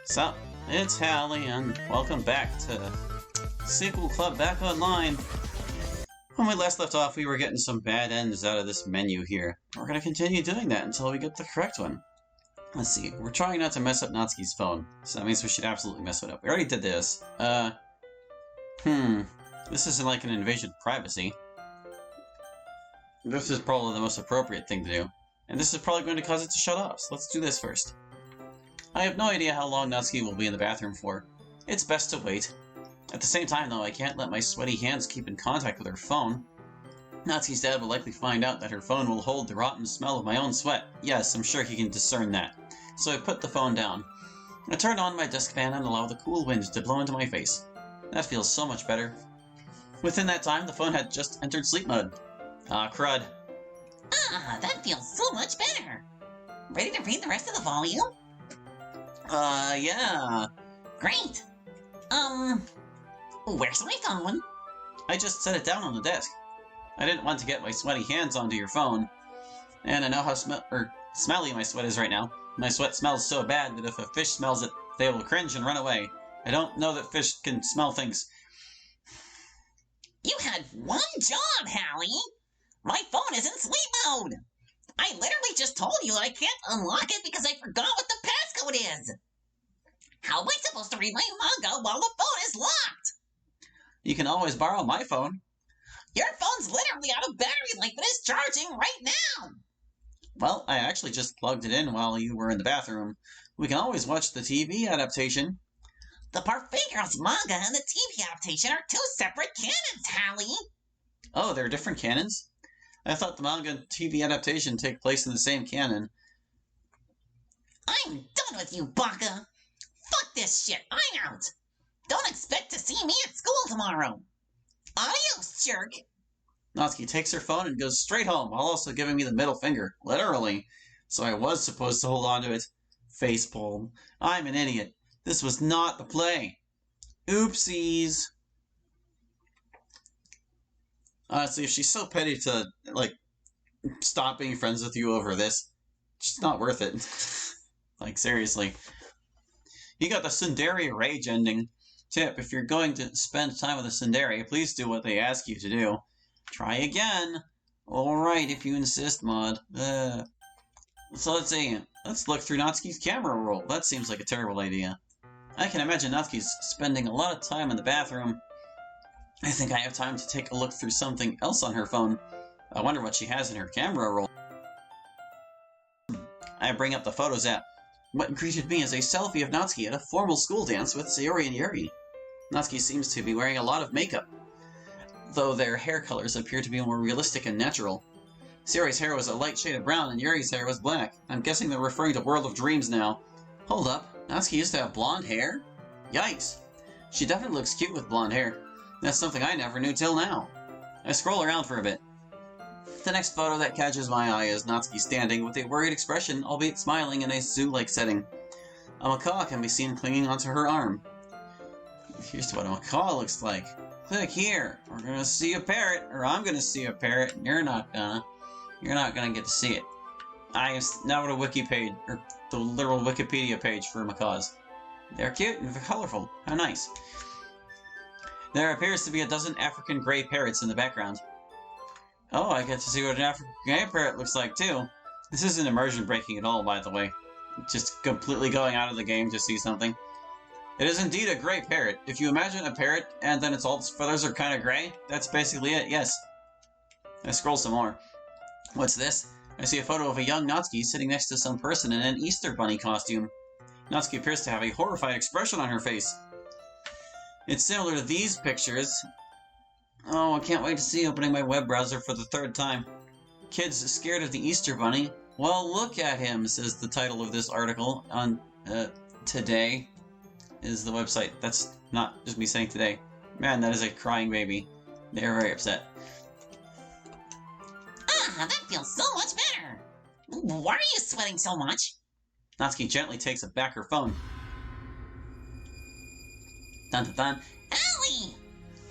So, it's Hallie, and welcome back to Sequel Club back online. When we last left off, we were getting some bad ends out of this menu here. We're going to continue doing that until we get the correct one. Let's see, we're trying not to mess up Natsuki's phone, so that means we should absolutely mess it up. We already did this. This isn't like an invasion of privacy. This is probably the most appropriate thing to do. And this is probably going to cause it to shut off, so let's do this first. I have no idea how long Natsuki will be in the bathroom for. It's best to wait. At the same time, though, I can't let my sweaty hands keep in contact with her phone. Natsuki's dad will likely find out that her phone will hold the rotten smell of my own sweat. Yes, I'm sure he can discern that. So I put the phone down. I turned on my desk fan and allowed the cool wind to blow into my face. That feels so much better. Within that time, the phone had just entered sleep mode. Ah, crud. Ah, that feels so much better. Ready to read the rest of the volume? Yeah. Great. Where's my phone? I just set it down on the desk. I didn't want to get my sweaty hands onto your phone. And I know how smelly my sweat is right now. My sweat smells so bad that if a fish smells it, they will cringe and run away. I don't know that fish can smell things. You had one job, Hallie. My phone is in sleep mode. I literally just told you that I can't unlock it because I forgot what the passcode is. How am I supposed to read my manga while the phone is locked? You can always borrow my phone. Your phone's literally out of battery life and is charging right now. Well, I actually just plugged it in while you were in the bathroom. We can always watch the TV adaptation. The Parfait Girls manga and the TV adaptation are two separate canons, Hallie. Oh, they're different canons? I thought the manga and TV adaptation take place in the same canon. I'm done with you, Baka. Fuck this shit. I'm out. Don't expect to see me at school tomorrow. Adios, jerk. Natsuki takes her phone and goes straight home, while also giving me the middle finger. Literally. So I was supposed to hold on to it. Facepalm. I'm an idiot. This was not the play. Oopsies. Honestly, if she's so petty to, stop being friends with you over this, it's not worth it. Seriously. You got the tsundere rage ending. Tip, if you're going to spend time with a tsundere, please do what they ask you to do. Try again. Alright, if you insist, mod. So let's see. Let's look through Natsuki's camera roll. That seems like a terrible idea. I can imagine Natsuki's spending a lot of time in the bathroom. I think I have time to take a look through something else on her phone. I wonder what she has in her camera roll. I bring up the Photos app. What greeted me is a selfie of Natsuki at a formal school dance with Sayori and Yuri. Natsuki seems to be wearing a lot of makeup, though their hair colors appear to be more realistic and natural. Sayori's hair was a light shade of brown and Yuri's hair was black. I'm guessing they're referring to World of Dreams now. Hold up, Natsuki used to have blonde hair? Yikes. She definitely looks cute with blonde hair. That's something I never knew till now. I scroll around for a bit. The next photo that catches my eye is Natsuki standing with a worried expression, albeit smiling in a zoo-like setting. A macaw can be seen clinging onto her arm. Here's what a macaw looks like. Click here. We're gonna see a parrot, or I'm gonna see a parrot, and you're not gonna get to see it. I am now at a wiki page, or the literal Wikipedia page for macaws. They're cute and colorful. How nice. There appears to be a dozen African gray parrots in the background. Oh, I get to see what an African gray parrot looks like, too. This isn't immersion breaking at all, by the way. Just completely going out of the game to see something. It is indeed a gray parrot. If you imagine a parrot, and then all its feathers are kind of gray, that's basically it, yes. I scroll some more. What's this? I see a photo of a young Natsuki sitting next to some person in an Easter bunny costume. Natsuki appears to have a horrified expression on her face. It's similar to these pictures. Oh, I can't wait to see opening my web browser for the third time. Kids scared of the Easter bunny? Well, look at him, says the title of this article on, Today is the website. That's not just me saying Today. Man, that is a crying baby. They're very upset. Ah, that feels so much better. Why are you sweating so much? Natsuki gently takes back her phone. Dun dun dun. Hallie!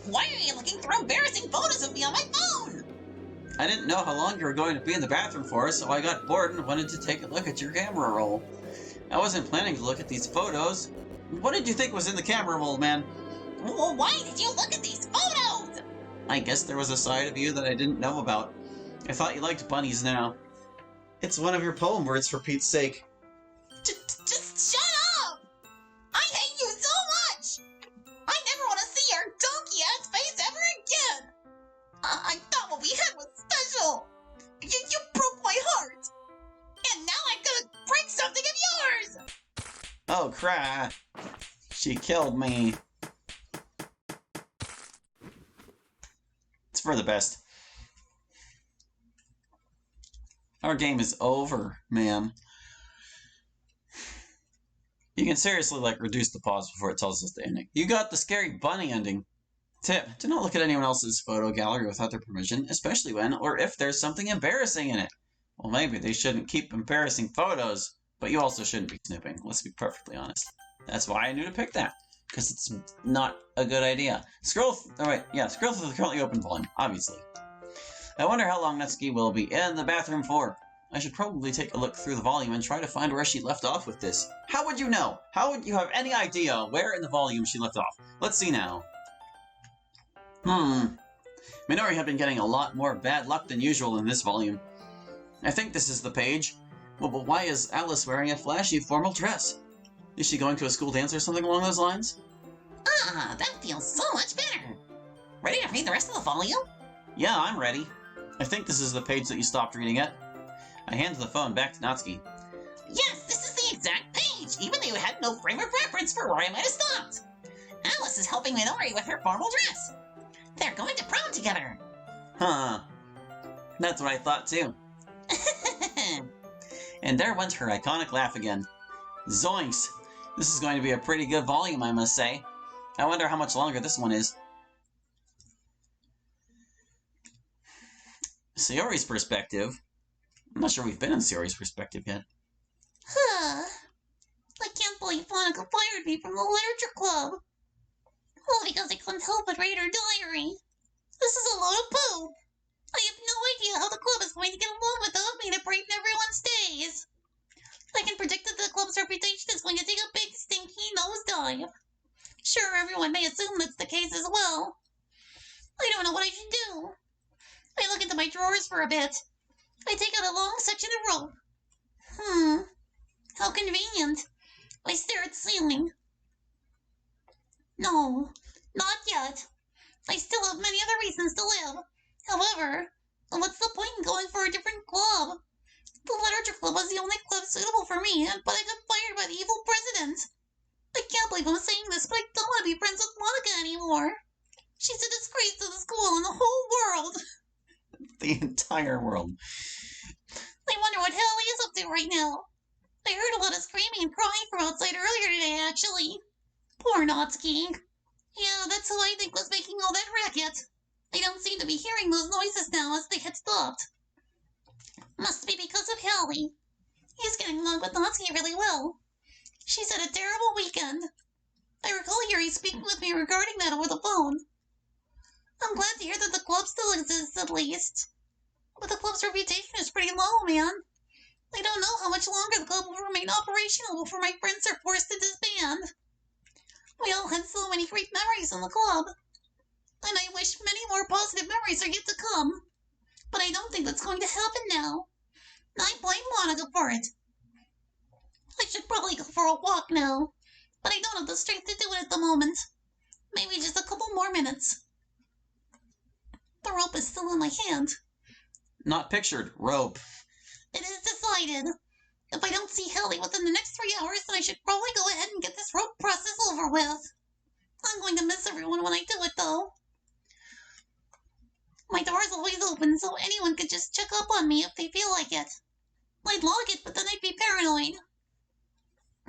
Why are you looking through embarrassing photos of me on my phone? I didn't know how long you were going to be in the bathroom for, so I got bored and wanted to take a look at your camera roll. I wasn't planning to look at these photos. What did you think was in the camera roll, man? Well, why did you look at these photos? I guess there was a side of you that I didn't know about. I thought you liked bunnies now. It's one of your poem words, for Pete's sake. Just shut up! I hate you so much! I never want to see your donkey-ass face ever again! I thought what we had was special! You broke my heart! And now I'm gonna break something of yours! Oh, crap. She killed me. It's for the best. Our game is over, man. You can seriously, reduce the pause before it tells us the ending. You got the scary bunny ending. Tip, do not look at anyone else's photo gallery without their permission, especially when or if there's something embarrassing in it. Well, maybe they shouldn't keep embarrassing photos, but you also shouldn't be snooping, let's be perfectly honest. That's why I knew to pick that, because it's not a good idea. Scroll through the currently open volume, obviously. I wonder how long Natsuki will be in the bathroom for. I should probably take a look through the volume and try to find where she left off with this. How would you know? How would you have any idea where in the volume she left off? Let's see now. Minori had been getting a lot more bad luck than usual in this volume. I think this is the page. Well, but why is Alice wearing a flashy formal dress? Is she going to a school dance or something along those lines? Ah, that feels so much better! Ready to read the rest of the volume? Yeah, I'm ready. I think this is the page that you stopped reading at. I handed the phone back to Natsuki. Yes, this is the exact page, even though you had no frame of reference for where I might have stopped. Alice is helping Minori with her formal dress. They're going to prom together. Huh. That's what I thought too. And there went her iconic laugh again. Zoinks! This is going to be a pretty good volume, I must say. I wonder how much longer this one is. Sayori's perspective. I'm not sure we've been in Sayori's perspective yet. I can't believe Monica fired me from the literature club. All because I couldn't help but read her diary. This is a load of poop. I have no idea how the club is going to get along without me to brighten everyone's days. I can predict that the club's reputation is going to take a big stinky nosedive. Sure, everyone may assume that's the case as well. I don't know what I should do. I look into my drawers for a bit. I take out a long section of rope. How convenient. I stare at the ceiling. No, not yet. I still have many other reasons to live. However, what's the point in going for a different club? The literature club was the only club suitable for me, but I got fired by the evil president. I can't believe I'm saying this, but I don't want to be friends with Monica anymore. She's a disgrace to the school and the whole world. The entire world. I wonder what Hallie is up to right now. I heard a lot of screaming and crying from outside earlier today, actually. Poor Natsuki. Yeah, that's who I think was making all that racket. I don't seem to be hearing those noises now as they had stopped. Must be because of Hallie. He's getting along with Natsuki really well. She's had a terrible weekend. I recall hearing speaking with me regarding that over the phone. I'm glad to hear that the club still exists, at least. But the club's reputation is pretty low, man. I don't know how much longer the club will remain operational before my friends are forced to disband. We all had so many great memories in the club. And I wish many more positive memories are yet to come. But I don't think that's going to happen now. I blame Monica for it. I should probably go for a walk now. But I don't have the strength to do it at the moment. Maybe just a couple more minutes. The rope is still in my hand. Not pictured. Rope. It is decided. If I don't see Hallie within the next 3 hours, then I should probably go ahead and get this rope process over with. I'm going to miss everyone when I do it, though. My door is always open, so anyone could just check up on me if they feel like it. I'd log it, but then I'd be paranoid.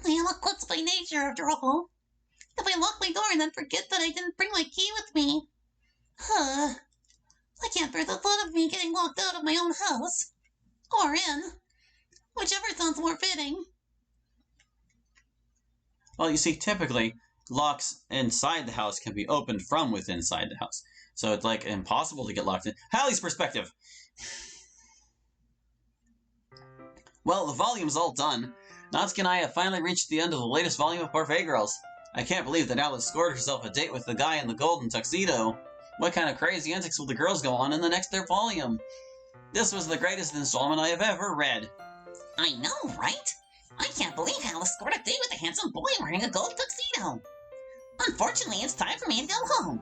I am a klutz by nature, after all. If I lock my door and then forget that I didn't bring my key with me... I can't bear the thought of me getting locked out of my own house. Or in. Whichever sounds more fitting. Well, you see, typically, locks inside the house can be opened from within inside the house. So it's impossible to get locked in. Hallie's perspective. Well, the volume's all done. Natsuki and I have finally reached the end of the latest volume of Parfait Girls. I can't believe that Alice scored herself a date with the guy in the golden tuxedo. What kind of crazy antics will the girls go on in the next volume? This was the greatest installment I have ever read. I know, right? I can't believe Alice scored a date with a handsome boy wearing a gold tuxedo. Unfortunately, it's time for me to go home.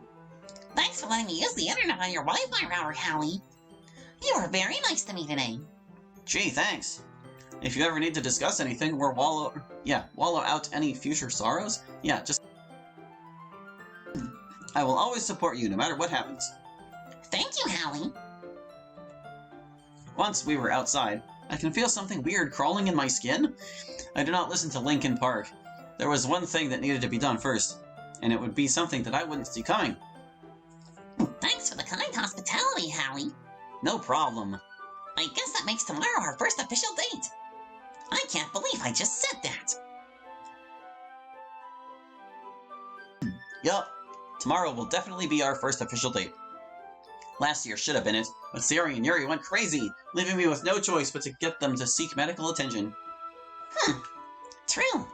Thanks for letting me use the internet on your Wi-Fi router, Hallie. You were very nice to me today. Gee, thanks. If you ever need to discuss anything or wallow out any future sorrows, just... I will always support you no matter what happens. Thank you, Hallie. Once we were outside, I can feel something weird crawling in my skin. I do not listen to Linkin Park. There was one thing that needed to be done first, and it would be something that I wouldn't see coming. Thanks for the kind hospitality, Hallie. No problem. I guess that makes tomorrow our first official date. I can't believe I just said that. Yup, tomorrow will definitely be our first official date. Last year should have been it, but Sayori and Yuri went crazy, leaving me with no choice but to get them to seek medical attention. True.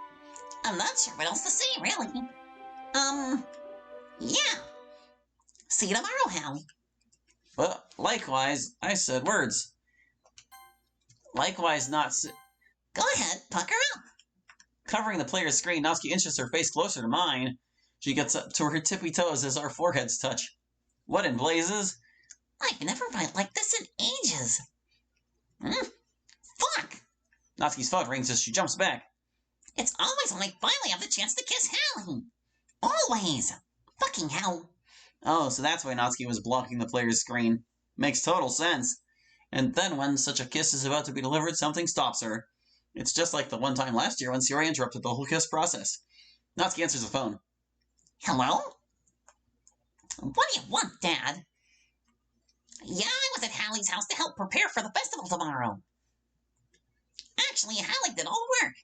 I'm not sure what else to say, really. Yeah. See you tomorrow, Hallie. Well, likewise, I said words. Likewise, not Go ahead, pucker up. Covering the player's screen, Natsuki inches her face closer to mine. She gets up to her tippy toes as our foreheads touch. What in blazes? I've never felt like this in ages. Fuck! Natsuki's phone rings as she jumps back. It's always when I finally have the chance to kiss Hallie. Always. Fucking hell. Oh, so that's why Natsuki was blocking the player's screen. Makes total sense. And then when such a kiss is about to be delivered, something stops her. It's just like the one time last year when Sayori interrupted the whole kiss process. Natsuki answers the phone. Hello? What do you want, Dad? Yeah, I was at Hallie's house to help prepare for the festival tomorrow. Actually, Hallie did all the work.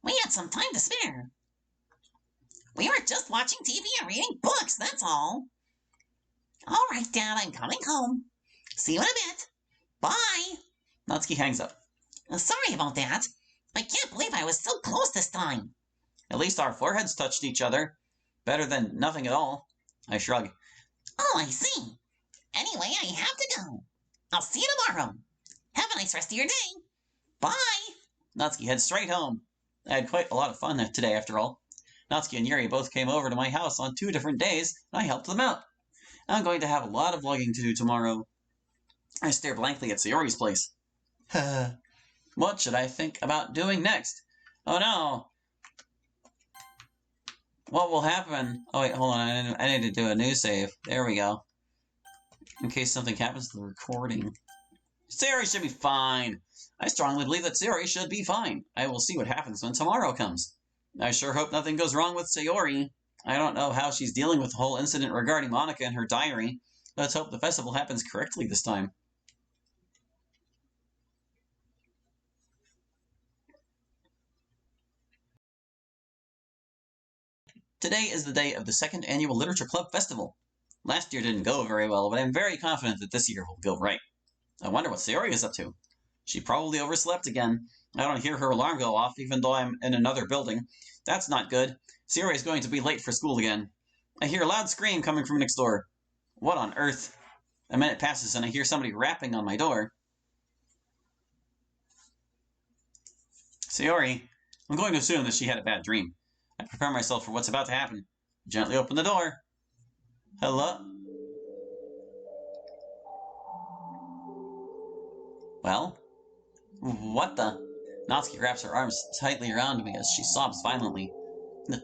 We had some time to spare. We were just watching TV and reading books, that's all. All right, Dad, I'm coming home. See you in a bit. Bye. Natsuki hangs up. Sorry about that. I can't believe I was so close this time. At least our foreheads touched each other. Better than nothing at all. I shrug. Oh, I see. Anyway, I have to go. I'll see you tomorrow. Have a nice rest of your day. Bye. Natsuki heads straight home. I had quite a lot of fun today, after all. Natsuki and Yuri both came over to my house on 2 different days, and I helped them out. I'm going to have a lot of vlogging to do tomorrow. I stare blankly at Sayori's place. What should I think about doing next? Oh no! What will happen? Oh wait, hold on, I need to do a new save. There we go. In case something happens to the recording. Sayori should be fine. I strongly believe that Sayori should be fine. I will see what happens when tomorrow comes. I sure hope nothing goes wrong with Sayori. I don't know how she's dealing with the whole incident regarding Monica and her diary. Let's hope the festival happens correctly this time. Today is the day of the 2nd Annual Literature Club Festival. Last year didn't go very well, but I'm very confident that this year will go right. I wonder what Sayori is up to. She probably overslept again. I don't hear her alarm go off, even though I'm in another building. That's not good. Sayori is going to be late for school again. I hear a loud scream coming from next door. What on earth? A minute passes and I hear somebody rapping on my door. Sayori. I'm going to assume that she had a bad dream. I prepare myself for what's about to happen. Gently open the door. Hello? Well? What the? Natsuki wraps her arms tightly around me as she sobs violently.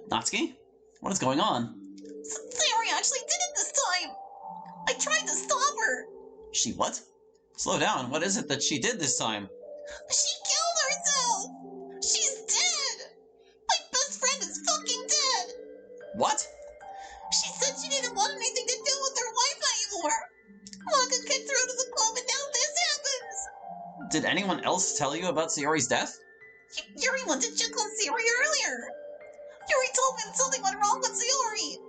Natsuki? What is going on? Sayori actually did it this time. I tried to stop her. She what? Slow down. What is it that she did this time? She killed herself. She's dead. My best friend is fucking dead. What? She said she didn't want anything to do with her wife anymore. Monica kicked her out of the club and now this happens. Did anyone else tell you about Sayori's death? Yuri went to check on Sayori earlier. Yuri told me that something went wrong with Sayori.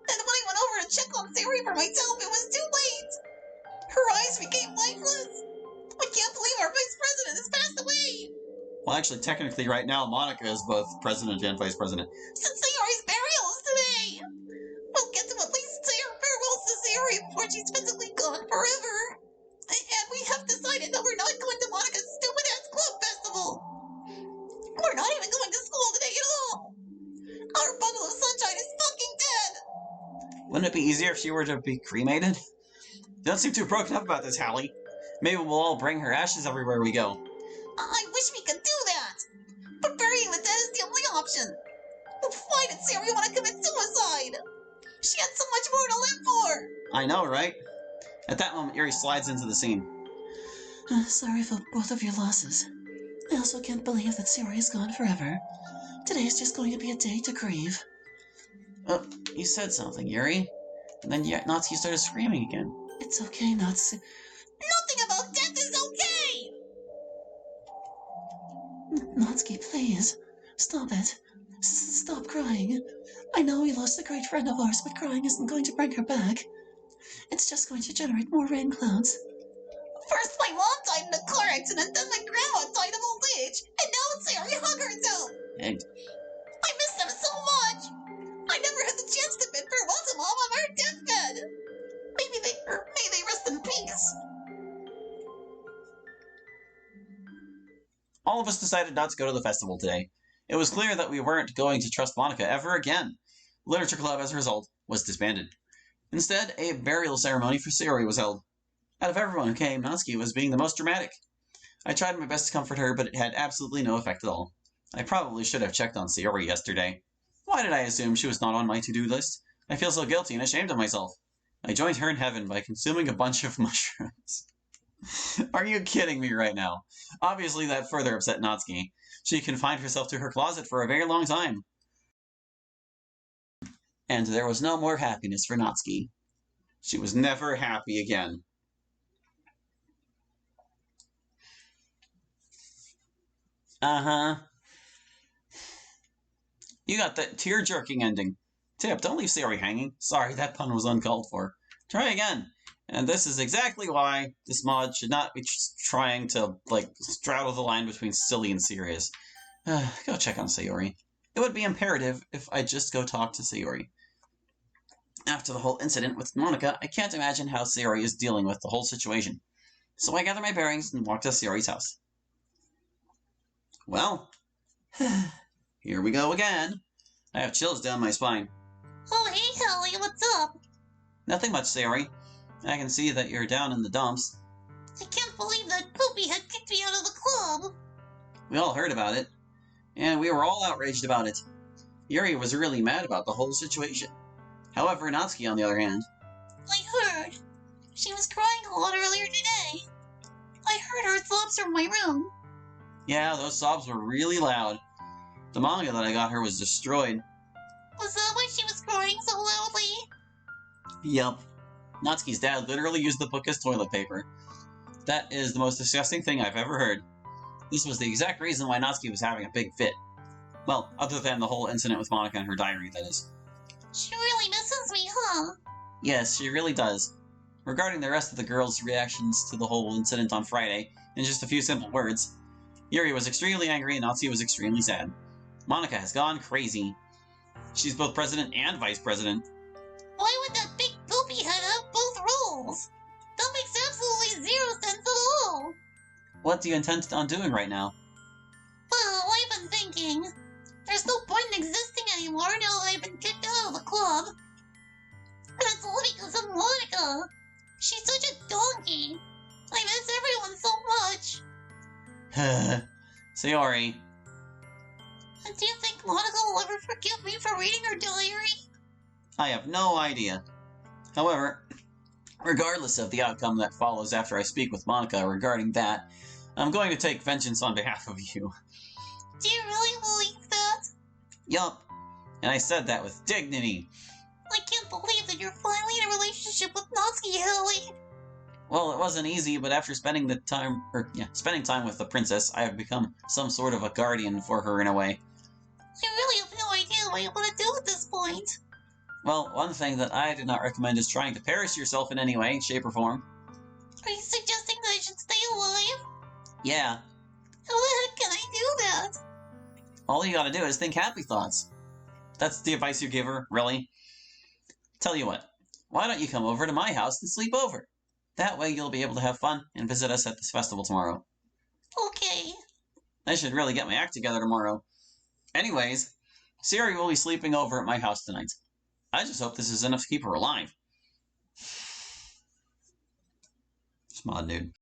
And when I went over to check on Sayori for myself, it was too late. Her eyes became lifeless. I can't believe our vice president has passed away. Well, actually, technically, right now, Monica is both president and vice president. Since Sayori's burial is Sayori before she's physically gone forever. And we have decided that we're not going to Monica's stupid-ass club festival. We're not even going to school today at all. Our bundle of sunshine is fucking dead. Wouldn't it be easier if she were to be cremated? You don't seem too broken up about this, Hallie. Maybe we'll all bring her ashes everywhere we go. I wish we could do that. But burying the dead is the only option. Why did Sayori want to commit suicide? She had so much more to live for. I know, right? At that moment, Yuri slides into the scene. Sorry for both of your losses. I also can't believe that Sayori is gone forever. Today is just going to be a day to grieve. You said something, Yuri. And then Natsuki started screaming again. It's okay, Natsuki. Nothing about death is okay! Natsuki, please. Stop it. Stop crying. I know we lost a great friend of ours, but crying isn't going to bring her back. It's just going to generate more rain clouds. First my mom died in a car accident, then my grandma died of old age, and now it's Sayori hung herself. And I miss them so much. I never had the chance to bid farewell to Mom on her deathbed. May they rest in peace. all of us decided not to go to the festival today. It was clear that we weren't going to trust Monica ever again. Literature Club, as a result, was disbanded. Instead, a burial ceremony for Sayori was held. Out of everyone who came, Natsuki was being the most dramatic. I tried my best to comfort her, but it had absolutely no effect at all. I probably should have checked on Sayori yesterday. Why did I assume she was not on my to-do list? I feel so guilty and ashamed of myself. I joined her in heaven by consuming a bunch of mushrooms. Are you kidding me right now? Obviously, that further upset Natsuki. She confined herself to her closet for a very long time. And there was no more happiness for Natsuki. She was never happy again. Uh-huh. You got that tear-jerking ending. Tip, don't leave Sayori hanging. Sorry, that pun was uncalled for. Try again. And this is exactly why this mod should not be trying to, straddle the line between silly and serious. Go check on Sayori. It would be imperative if I just go talk to Sayori. After the whole incident with Monica, I can't imagine how Sayori is dealing with the whole situation. So I gather my bearings and walk to Sayori's house. Well, here we go again. I have chills down my spine. Oh, hey, Hallie, what's up? Nothing much, Sayori. I can see that you're down in the dumps. I can't believe that Poopy had kicked me out of the club. We all heard about it, and we were all outraged about it. Yuri was really mad about the whole situation. However, Natsuki, on the other hand... I heard. She was crying a lot earlier today. I heard her sobs from my room. Yeah, those sobs were really loud. The manga that I got her was destroyed. Was that why she was crying so loudly? Yup. Natsuki's dad literally used the book as toilet paper. That is the most disgusting thing I've ever heard. This was the exact reason why Natsuki was having a big fit. Well, other than the whole incident with Monica and her diary, that is. She really misses me, huh? Yes, she really does. Regarding the rest of the girls' reactions to the whole incident on Friday, in just a few simple words, Yuri was extremely angry and Natsuki was extremely sad. Monica has gone crazy. She's both president and vice president. Why would that big poopy head have both roles? That makes absolutely zero sense at all. What do you intend on doing right now? Well, I've been thinking. There's no point in existing anymore now that I've been kicked out of the club. And it's all because of Monica. She's such a donkey. I miss everyone so much. Sayori. And do you think Monica will ever forgive me for reading her diary? I have no idea. However, regardless of the outcome that follows after I speak with Monica regarding that, I'm going to take vengeance on behalf of you. Do you really believe that? Yup. And I said that with dignity. I can't believe that you're finally in a relationship with Natsuki, Hallie. Well, it wasn't easy, but after spending time with the princess, I have become some sort of a guardian for her in a way. I really have no idea what you want to do at this point. Well, one thing that I do not recommend is trying to perish yourself in any way, shape, or form. Are you suggesting that I should stay alive? Yeah. How the heck can I do that? All you gotta do is think happy thoughts. That's the advice you give her, really? Tell you what, Why don't you come over to my house and sleep over? That way you'll be able to have fun and visit us at this festival tomorrow. Okay. I should really get my act together tomorrow. Anyways, Siri will be sleeping over at my house tonight. I just hope this is enough to keep her alive. Smod dude.